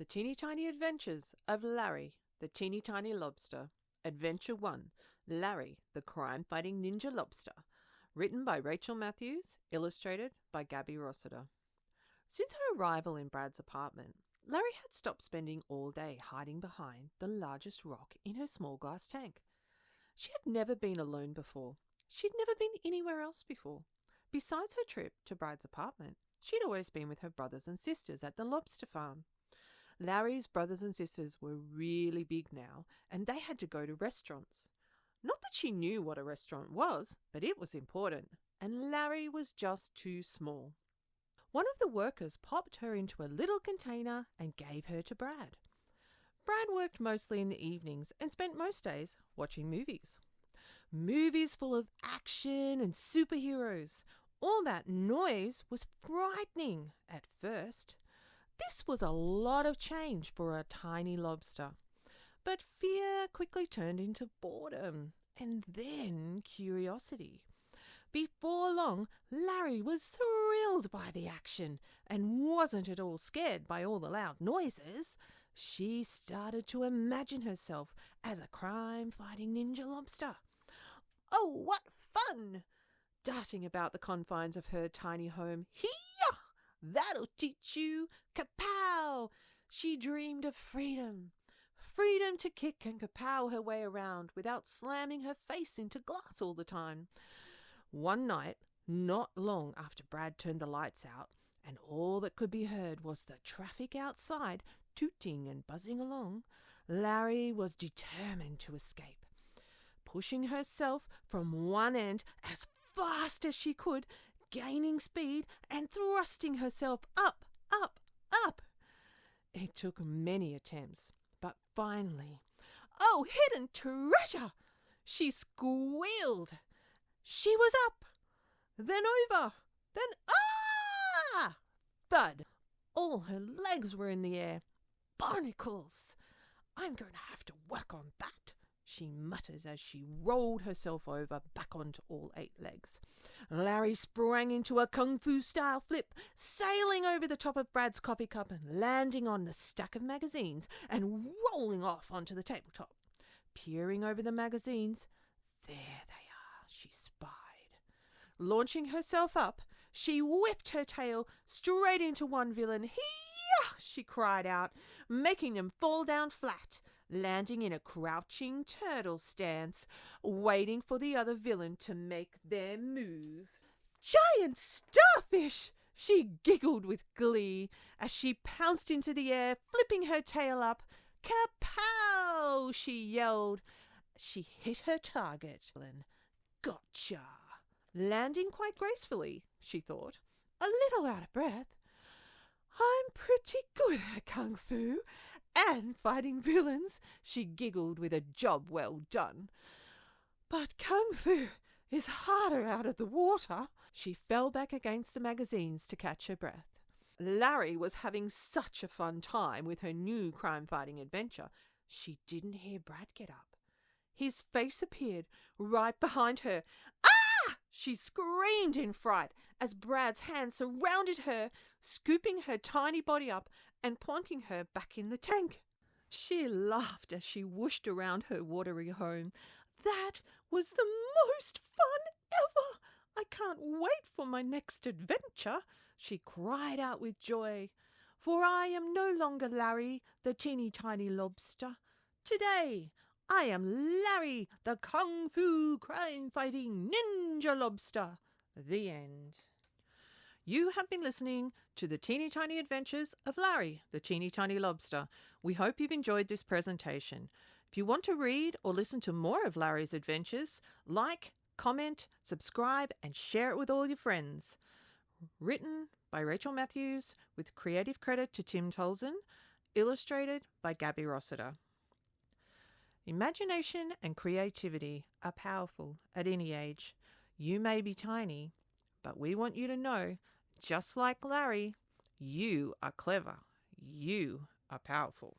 Teeny Tiny Adventures of Laree, the Teeny Tiny Lobster. Adventure 1, Laree, the Crime-Fighting Ninja Lobster. Written by Rachel Matthews, illustrated by Gabby Rossiter. Since her arrival in Brad's apartment, Laree had stopped spending all day hiding behind the largest rock in her small glass tank. She had never been alone before. She'd never been anywhere else before. Besides her trip to Brad's apartment, she'd always been with her brothers and sisters at the lobster farm. Laree's brothers and sisters were really big now, and they had to go to restaurants. Not that she knew what a restaurant was, but it was important, and Laree was just too small. One of the workers popped her into a little container and gave her to Brad. Brad worked mostly in the evenings and spent most days watching movies. Movies full of action and superheroes. All that noise was frightening at first. This was a lot of change for a tiny lobster. But fear quickly turned into boredom and then curiosity. Before long, Laree was thrilled by the action and wasn't at all scared by all the loud noises. She started to imagine herself as a crime-fighting ninja lobster. Oh, what fun! Darting about the confines of her tiny home. Hee-yah! That'll teach you! Kapow! She dreamed of freedom. Freedom to kick and kapow her way around without slamming her face into glass all the time. One night, not long after Brad turned the lights out, and all that could be heard was the traffic outside tooting and buzzing along, Laree was determined to escape. Pushing herself from one end as fast as she could, gaining speed and thrusting herself up. It took many attempts, but finally, oh, hidden treasure! She squealed. She was up, then over, then thud! All her legs were in the air. Barnacles! I'm going to have to work on that, she muttered as she rolled herself over back onto all 8 legs. Laree sprang into a kung fu style flip, sailing over the top of Brad's coffee cup and landing on the stack of magazines and rolling off onto the tabletop. Peering over the magazines, there they are, she spied. Launching herself up, she whipped her tail straight into one villain. Hee-yah! She cried out, making them fall down flat, landing in a crouching turtle stance, waiting for the other villain to make their move. Giant starfish! She giggled with glee as she pounced into the air, flipping her tail up. Kapow! She yelled. She hit her target. Gotcha! Landing quite gracefully, she thought, a little out of breath. I'm pretty good at kung fu and fighting villains, she giggled with a job well done. But kung fu is harder out of the water. She fell back against the magazines to catch her breath. Laree was having such a fun time with her new crime-fighting adventure, she didn't hear Brad get up. His face appeared right behind her. Ah! She screamed in fright as Brad's hands surrounded her, scooping her tiny body up and plonking her back in the tank. She laughed as she whooshed around her watery home. That was the most fun ever! I can't wait for my next adventure, she cried out with joy. For I am no longer Laree, the teeny tiny lobster. Today, I am Laree, the kung fu crime-fighting ninja lobster. The end. You have been listening to the Teeny Tiny Adventures of Laree, the Teeny Tiny Lobster. We hope you've enjoyed this presentation. If you want to read or listen to more of Laree's adventures, like, comment, subscribe, and share it with all your friends. Written by Rachel Matthews with creative credit to Tim Tolson, illustrated by Gabby Rossiter. Imagination and creativity are powerful at any age. You may be tiny, but we want you to know, just like Laree, you are clever. You are powerful.